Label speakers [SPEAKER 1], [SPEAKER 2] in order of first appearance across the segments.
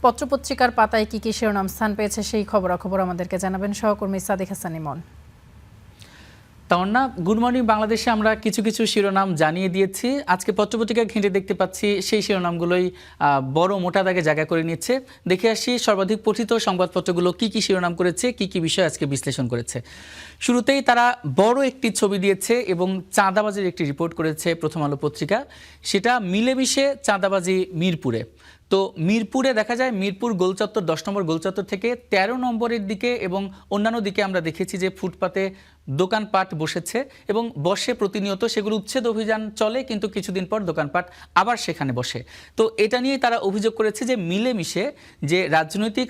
[SPEAKER 1] পত্রপত্রিকার পাতায় কি কি শিরোনাম স্থান পেয়েছে সেই খবরাখবর আমাদেরকে জানাবেন সহকর্মী সাদিক হাসান ইমন।
[SPEAKER 2] তাওন্না, গুড মর্নিং বাংলাদেশে আমরা কিছু কিছু শিরোনাম জানিয়ে দিয়েছি। আজকে পত্রপত্রিকা ঘেঁটে দেখতে পাচ্ছি সেই শিরোনামগুলোই বড় মোটা দাগে জায়গা করে নিচ্ছে। দেখে আসি সর্বাধিক পঠিত সংবাদপত্রগুলো কি কি শিরোনাম করেছে, কি কি বিষয় আজকে বিশ্লেষণ করেছে। শুরুতেই তারা বড় একটি ছবি দিয়েছে এবং চাঁদাবাজির একটি রিপোর্ট করেছে প্রথম আলো পত্রিকা। সেটা মিলেমিশে চাঁদাবাজি মিরপুরে। তো মিরপুরে দেখা যায় মিরপুর গোলচত্বর 10 নম্বর গোলচত্বর থেকে 13 নম্বরের দিকে এবং অন্যান্য দিকে আমরা দেখেছি যে ফুটপাতে দোকানপাট বসেছে এবং বসে প্রতিনিয়ত, সেগুলো উচ্ছেদ অভিযান চলে কিন্তু কিছুদিন পর দোকানপাট আবার সেখানে বসে। তো এটা নিয়ে তারা অভিযোগ করেছে যে মিলেমিশে যে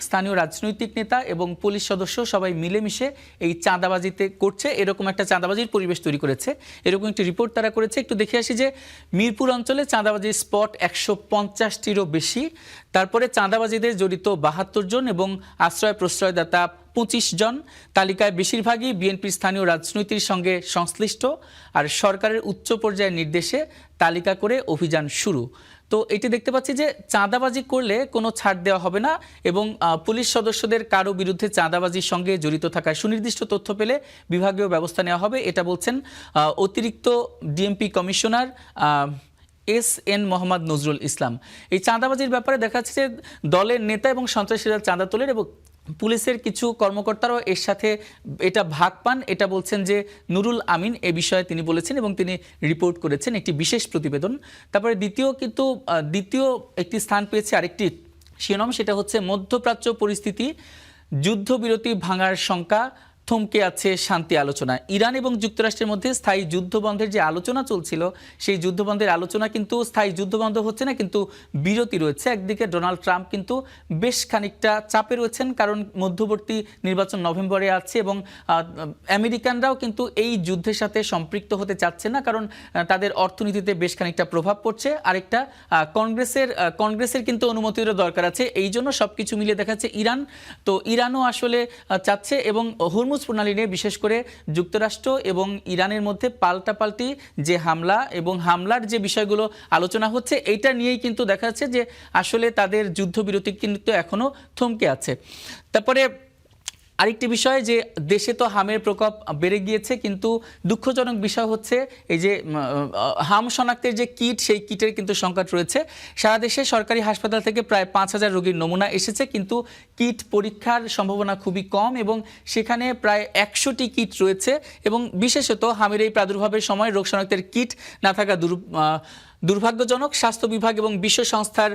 [SPEAKER 2] স্থানীয় রাজনৈতিক নেতা এবং পুলিশ সদস্য সবাই মিলেমিশে এই চাঁদাবাজিতে করছে, এরকম একটা চাঁদাবাজির পরিবেশ তৈরি করেছে। এরকম একটি রিপোর্ট তারা করেছে। একটু দেখে আসি যে মিরপুর অঞ্চলে চাঁদাবাজির স্পট 150টিরও বেশি। তারপরে চাঁদাবাজিদের জড়িত 72 জন এবং আশ্রয় প্রশ্রয়দাতা 25 জন। তালিকায় বেশিরভাগই বিএনপির স্থানীয় রাজনীতির সঙ্গে সংশ্লিষ্ট। আর সরকারের উচ্চ পর্যায়ের নির্দেশে তালিকা করে অভিযান শুরু। তো এটি দেখতে পাচ্ছি যে চাঁদাবাজি করলে কোনো ছাড় দেওয়া হবে না এবং পুলিশ সদস্যদের কারো বিরুদ্ধে চাঁদাবাজির সঙ্গে জড়িত থাকার সুনির্দিষ্ট তথ্য পেলে বিভাগীয় ব্যবস্থা নেওয়া হবে, এটা বলছেন অতিরিক্ত DMP commissioner SN Mohammad Nazrul Islam. এই চাঁদাবাজির ব্যাপারে দেখা যাচ্ছে যে দলের নেতা এবং সন্ত্রাসীরা চাঁদা তোলেন এবং পুলিশের কিছু কর্মকর্তারাও এর সাথে এটা ভাগ পান, এটা বলছেন যে নুরুল আমিন এ বিষয়ে তিনি বলেছেন এবং তিনি রিপোর্ট করেছেন একটি বিশেষ প্রতিবেদন। তারপরে দ্বিতীয় একটি স্থান পেয়েছে আরেকটি শিরোনাম, সেটা হচ্ছে মধ্যপ্রাচ্য পরিস্থিতি, যুদ্ধবিরতি ভাঙার শঙ্কা, থমকে আছে শান্তি আলোচনা। ইরান এবং যুক্তরাষ্ট্রের মধ্যে স্থায়ী যুদ্ধবন্ধের যে আলোচনা চলছিল, সেই যুদ্ধবন্ধের আলোচনা কিন্তু স্থায়ী যুদ্ধবন্ধ হচ্ছে না, কিন্তু বিরতি রয়েছে। একদিকে ডোনাল্ড ট্রাম্প কিন্তু বেশ খানিকটা চাপে রয়েছেন, কারণ মধ্যবর্তী নির্বাচন নভেম্বরে আছে এবং আমেরিকানরাও কিন্তু এই যুদ্ধের সাথে সম্পৃক্ত হতে চাচ্ছে না, কারণ তাদের অর্থনীতিতে বেশ খানিকটা প্রভাব পড়ছে। আরেকটা কংগ্রেসের কিন্তু অনুমতিরও দরকার আছে। এই জন্য সবকিছু মিলিয়ে দেখাচ্ছে ইরান, তো ইরানও আসলে চাচ্ছে এবং হরমুজ প্রণালী নিয়ে বিশেষ করে যুক্তরাষ্ট্র এবং ইরানের মধ্যে পাল্টাপাল্টি যে হামলা এবং হামলার যে বিষয়গুলো আলোচনা হচ্ছে, এইটা নিয়েই কিন্তু দেখা যাচ্ছে যে আসলে তাদের যুদ্ধবিরতি কিন্তু এখনো থমকে আছে। তারপরে আরেকটি বিষয় যে দেশে তো হামের প্রকোপ বেড়ে গিয়েছে, কিন্তু দুঃখজনক বিষয় হচ্ছে এই যে হাম শনাক্তের যে কিট, সেই কিটের কিন্তু সংকট রয়েছে। সারা দেশে সরকারি হাসপাতাল থেকে প্রায় 5000 রোগীর নমুনা এসেছে, কিন্তু কিট পরীক্ষার সম্ভাবনা খুবই কম এবং সেখানে প্রায় 100টি কিট রয়েছে এবং বিশেষত হামের এই প্রাদুর্ভাবের সময় রোগ শনাক্তের কিট না থাকা দুর্ভাগ্যজনক। স্বাস্থ্য বিভাগ এবং বিশ্ব সংস্থার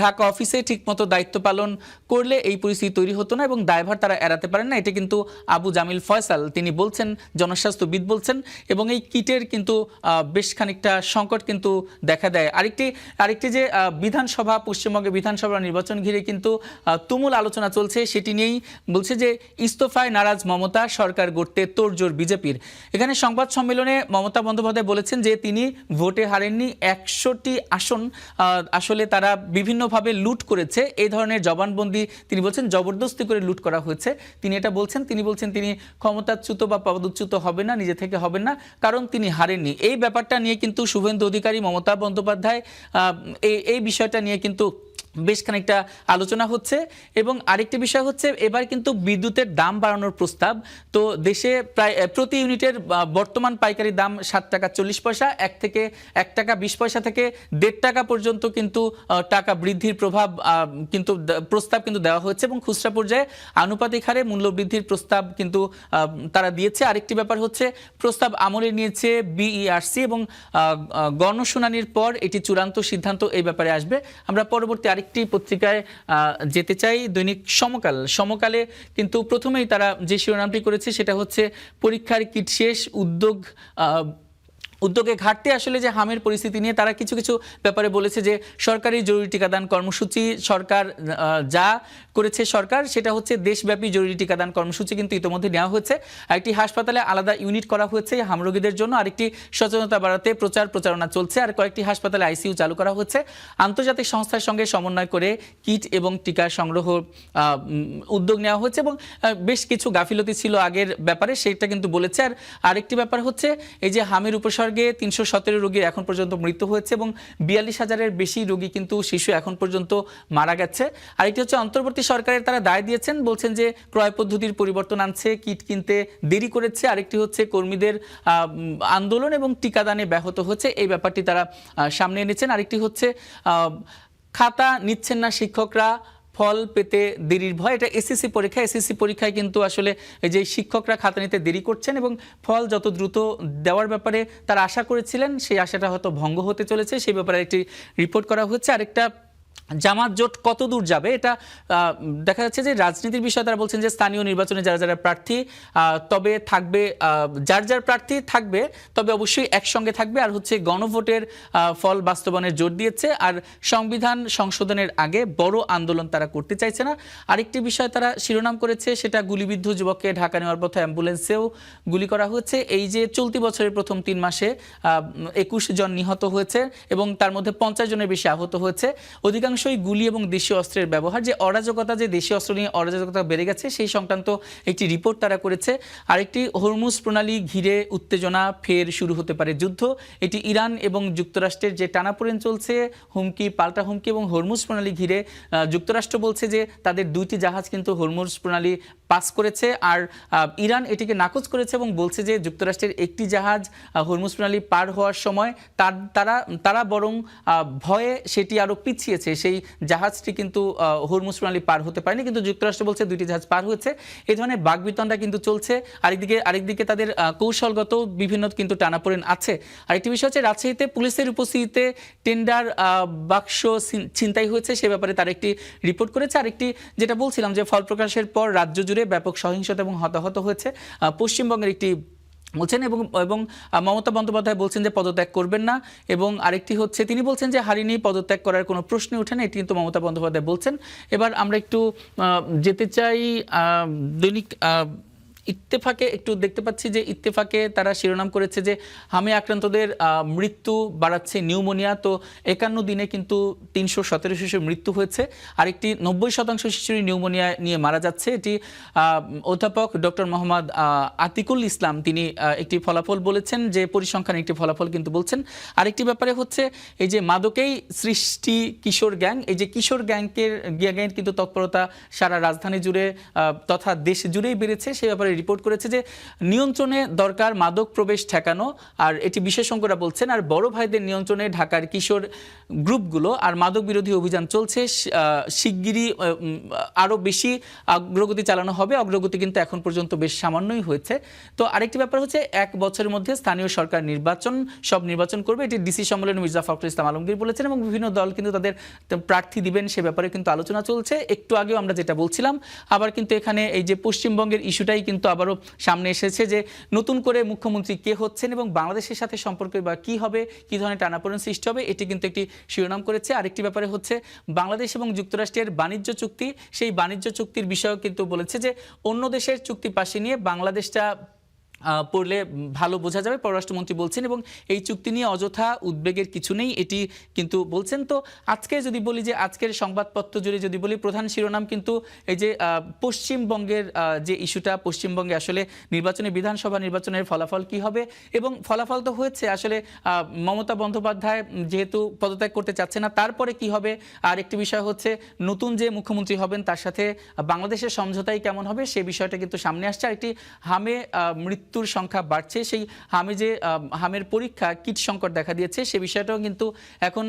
[SPEAKER 2] ঢাকা অফিসে ঠিকমতো দায়িত্ব পালন করলে এই পরিস্থিতি তৈরি হতো না এবং দায়ভার তারা এড়াতে পারেন না, এটা কিন্তু আবু জামিল ফয়সাল তিনি বলছেন, জনস্বাস্থ্যবিদ বলছেন। এবং এই কিটের কিন্তু বেশ খানিকটা সংকট কিন্তু দেখা দেয়। আরেকটি যে বিধানসভা, পশ্চিমবঙ্গে বিধানসভা নির্বাচন ঘিরে কিন্তু তুমুল আলোচনা চলছে, সেটি নিয়েই বলছে যে ইস্তফায় নারাজ মমতা, সরকার গড়তে তোড়জোড় বিজেপির। এখানে সংবাদ সম্মেলনে মমতা বন্দ্যোপাধ্যায় বলেছেন যে তিনি ভোটে হারেননি, 100টি আসন আসলে তারা বিভিন্নভাবে লুট করেছে, এই ধরনের জবানবন্দি তিনি বলছেন জবরদস্তি করে লুট করা হয়েছে। তিনি এটা বলছেন, তিনি ক্ষমতাচ্যুত বা পদচ্যুত হবে না, নিজে থেকে হবেন না, কারণ তিনি হারেননি। এই ব্যাপারটা নিয়ে কিন্তু শুভেন্দু অধিকারী, মমতা বন্দ্যোপাধ্যায় এই বিষয়টা নিয়ে কিন্তু বেশ খানিকটা আলোচনা হচ্ছে। এবং আরেকটি বিষয় হচ্ছে এবার কিন্তু বিদ্যুতের দাম বাড়ানোর প্রস্তাব। তো দেশে প্রায় প্রতি ইউনিটের বর্তমান পাইকারি দাম 7 টাকা 40 পয়সা, 1 টাকা 20 পয়সা থেকে 1.5 টাকা পর্যন্ত কিন্তু টাকা বৃদ্ধির প্রস্তাব কিন্তু দেওয়া হয়েছে এবং খুচরা পর্যায়ে আনুপাতিক হারে মূল্য বৃদ্ধির প্রস্তাব কিন্তু তারা দিয়েছে। আরেকটি ব্যাপার হচ্ছে প্রস্তাব আমলে নিয়েছে BERC এবং গণশুনানির পর এটি চূড়ান্ত সিদ্ধান্ত এই ব্যাপারে আসবে। আমরা পরবর্তী আরেকটি পত্রিকায় যেতে চাই, দৈনিক সমকালে কিন্তু প্রথমেই তারা যে শিরোনামটি করেছে সেটা হচ্ছে পরীক্ষার কিট শেষ, উদ্যোগে ঘাটতি। আসলে যে হামের পরিস্থিতি নিয়ে তারা কিছু কিছু ব্যাপারে বলেছে যে সরকারি জরুরি টিকাদান কর্মসূচি সরকার যা করেছে, সরকার সেটা হচ্ছে দেশব্যাপী জরুরি টিকাদান কর্মসূচি কিন্তু ইতিমধ্যে নেওয়া হয়েছে। একটি হাসপাতালে আলাদা ইউনিট করা হয়েছে হাম রোগীদের জন্য, আরেকটি সচেতনতা বাড়াতে প্রচারণা চলছে, আর কয়েকটি হাসপাতালে ICU চালু করা হচ্ছে। আন্তর্জাতিক সংস্থার সঙ্গে সমন্বয় করে কিট এবং টিকা সংগ্রহ উদ্যোগ নেওয়া হয়েছে এবং বেশ কিছু গাফিলতি ছিল আগের ব্যাপারে, সেটা কিন্তু বলেছে। আর আরেকটি ব্যাপার হচ্ছে এই যে হামের উপসর্গ মর্গে 317 রোগীর এখন পর্যন্ত মৃত্যু হয়েছে এবং 42,000-এর বেশি রোগী কিন্তু শিশু এখন পর্যন্ত মারা গেছে। আরেকটি হচ্ছে অন্তর্বর্তী সরকারের তারা দায় দিয়েছেন, বলছেন যে ক্রয় পদ্ধতির পরিবর্তন আনছে, কিট কিনতে দেরি করেছে। আরেকটি হচ্ছে কর্মীদের আন্দোলন এবং টিকাদানে ব্যাহত হচ্ছে, এই ব্যাপারটি তারা সামনে এনেছেন। আরেকটি হচ্ছে খাতা নিচ্ছেন না শিক্ষকরা, ফল পেতে দেরির ভয়। এটা এসএসসি পরীক্ষায় কিন্তু আসলে এই যে শিক্ষকরা খাতা নিতে দেরি করছেন এবং ফল যত দ্রুত দেওয়ার ব্যাপারে তারা আশা করেছিলেন, সেই আশাটা হয়তো ভঙ্গ হতে চলেছে, সেই ব্যাপারে একটি রিপোর্ট করা হচ্ছে। আরেকটা জামাত জোট কত দূর যাবে, এটা দেখা যাচ্ছে যে রাজনীতির বিষয়ে তারা বলছেন যে স্থানীয় নির্বাচনে যারা যারা প্রার্থী তবে থাকবে, যার যার প্রার্থী থাকবে তবে অবশ্যই একসঙ্গে থাকবে। আর হচ্ছে গণভোটের ফল বাস্তবায়নের জোর দিয়েছে। আর সংবিধান সংশোধনের আগে বড় আন্দোলন তারা করতে চাইছে না। আরেকটি বিষয় তারা শিরোনাম করেছে, সেটা গুলিবিদ্ধ যুবককে ঢাকা নেওয়ার পথে অ্যাম্বুলেন্সেও গুলি করা হয়েছে। এই যে চলতি বছরের প্রথম 3 মাসে 21 জন নিহত হয়েছে এবং তার মধ্যে 50 জনের বেশি আহত হয়েছে। অধিকাংশই গুলি এবং দেশীয় অস্ত্রের ব্যবহার, যে অরাজকতা, যে দেশীয় অস্ত্র নিয়ে অরাজকতা বেড়ে গেছে, সেই সংক্রান্ত একটি রিপোর্ট তারা করেছে। আরেকটি হরমুজ প্রণালী ঘিরে উত্তেজনা, ফের শুরু হতে পারে যুদ্ধ। এটি ইরান এবং যুক্তরাষ্ট্রের যে টানাপোড়েন চলছে, হুমকি পাল্টা হুমকি, এবং হরমুজ প্রণালী ঘিরে যুক্তরাষ্ট্র বলছে যে তাদের 2টি জাহাজ কিন্তু হরমুজ প্রণালী পাস করেছে, আর ইরান এটিকে নাকচ করেছে এবং বলছে যে যুক্তরাষ্ট্রের একটি জাহাজ হরমুজ প্রণালী পার হওয়ার সময় তারা বরং ভয়ে সেটি আরও পিছিয়েছে, সেই জাহাজটি কিন্তু হরমুজ প্রণালী পার হতে পারেনি, কিন্তু যুক্তরাষ্ট্র বলছে 2টি জাহাজ পার হয়েছে। এই ধরনের বাকবিতণ্ডা কিন্তু চলছে। আরেকদিকে তাদের কৌশলগত বিভিন্ন কিন্তু টানাপোড়েন আছে। আরেকটি বিষয় হচ্ছে রাজশাহীতে পুলিশের উপস্থিতিতে টেন্ডার বাক্স ছিনতাই হয়েছে, সে ব্যাপারে তার একটি রিপোর্ট করেছে। আরেকটি যেটা বলছিলাম যে ফল প্রকাশের পর রাজ্য জুড়ে ব্যাপক সহিংসতা এবং হতাহত হয়েছে, পশ্চিমবঙ্গের একটি বলছেন এবং মমতা বন্দ্যোপাধ্যায় বলছেন যে পদত্যাগ করবেন না, এবং আরেকটি হচ্ছে তিনি বলছেন যে হারিনি, পদত্যাগ করার কোনো প্রশ্নই ওঠে না, এটি কিন্তু মমতা বন্দ্যোপাধ্যায় বলছেন। এবার আমরা একটু যেতে চাই দৈনিক ইত্তেফাকে, একটু দেখতে পাচ্ছি যে ইত্তেফাকে তারা শিরোনাম করেছে যে হামে আক্রান্তদের মৃত্যু বাড়াচ্ছে নিউমোনিয়া। তো 51 দিনে কিন্তু 317 শিশুর মৃত্যু হয়েছে। আরেকটি 90% শিশুরই নিউমোনিয়া নিয়ে মারা যাচ্ছে। এটি অধ্যাপক ডক্টর মোহাম্মদ আতিকুল ইসলাম তিনি একটি ফলাফল বলেছেন, যে পরিসংখ্যান একটি ফলাফল কিন্তু বলছেন। আরেকটি ব্যাপারে হচ্ছে এই যে মাদকেই সৃষ্টি কিশোর গ্যাং, এই যে কিশোর গ্যাংয়ের কিন্তু তৎপরতা সারা রাজধানী জুড়ে তথা দেশ জুড়েই বেড়েছে, সে ব্যাপারে রিপোর্ট করেছে যে নিয়ন্ত্রণে দরকার মাদক প্রবেশ ঠেকানো, আর এটি বিশেষজ্ঞরা বলছেন। আর বড় ভাইদের নিয়ন্ত্রণে ঢাকার কিশোর গ্রুপগুলো, আর মাদক বিরোধী অভিযান চলছে, শিগগিরই আরও বেশি অগ্রগতি চালানো হবে। অগ্রগতি কিন্তু এখন পর্যন্ত বেশ সামান্যই হয়েছে। তো আরেকটি ব্যাপার হচ্ছে 1 বছরের মধ্যে স্থানীয় সরকার সব নির্বাচন করবে, এটি ডিসি সম্মেলনে মির্জা ফখরুল ইসলাম আলমগীর বলেছেন, এবং বিভিন্ন দল কিন্তু তাদের প্রার্থী দিবেন, সে ব্যাপারে কিন্তু আলোচনা চলছে। একটু আগেও আমরা যেটা বলছিলাম, আবার কিন্তু এখানে এই যে পশ্চিমবঙ্গের ইস্যুটাই কিন্তু আবারও সামনে এসেছে, যে নতুন করে মুখ্যমন্ত্রী কে হচ্ছেন এবং বাংলাদেশের সাথে সম্পর্কে বা কি হবে, কি ধরনের টানাপোড়েন সৃষ্টি হবে, এটি কিন্তু একটি শিরোনাম করেছে। আরেকটি ব্যাপারে হচ্ছে বাংলাদেশ এবং যুক্তরাষ্ট্রের বাণিজ্য চুক্তি, সেই বাণিজ্য চুক্তির বিষয়েও কিন্তু বলেছে যে অন্য দেশের চুক্তি পাশে নিয়ে বাংলাদেশটা পড়লে ভালো বোঝা যাবে, পররাষ্ট্রমন্ত্রী বলছেন, এবং এই চুক্তি নিয়ে অযথা উদ্বেগের কিছু নেই, এটি কিন্তু বলছেন। তো আজকে যদি বলি যে আজকের সংবাদপত্র জুড়ে যদি বলি, প্রধান শিরোনাম কিন্তু এই যে পশ্চিমবঙ্গের যে ইস্যুটা, পশ্চিমবঙ্গে আসলে বিধানসভা নির্বাচনের ফলাফল কি হবে, এবং ফলাফল তো হয়েছে আসলে মমতা বন্দ্যোপাধ্যায় যেহেতু পদত্যাগ করতে চাচ্ছে না, তারপরে কি হবে। আর একটি বিষয় হচ্ছে নতুন যে মুখ্যমন্ত্রী হবেন তার সাথে বাংলাদেশের সমঝোতাই কেমন হবে, সে বিষয়টা কিন্তু সামনে আসছে। আর একটি হামে মৃত্যুর সংখ্যা বাড়ছে, সেই হামের পরীক্ষা কিট সংকট দেখা দিয়েছে, সে বিষয়টাও কিন্তু এখন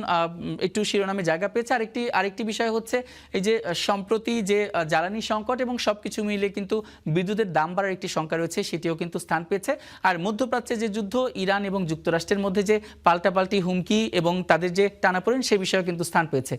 [SPEAKER 2] একটু শিরোনামে জায়গা পেয়েছে। আরেকটি বিষয় হচ্ছে এই যে সম্প্রতি যে জ্বালানি সংকট এবং সবকিছু মিলে কিন্তু বিদ্যুতের দাম বাড়ার একটি সংখ্যা রয়েছে, সেটিও কিন্তু স্থান পেয়েছে। আর মধ্যপ্রাচ্যে যে যুদ্ধ, ইরান এবং যুক্তরাষ্ট্রের মধ্যে যে পাল্টাপাল্টি হুমকি এবং তাদের যে টানাপোড়েন, সে বিষয়েও কিন্তু স্থান পেয়েছে।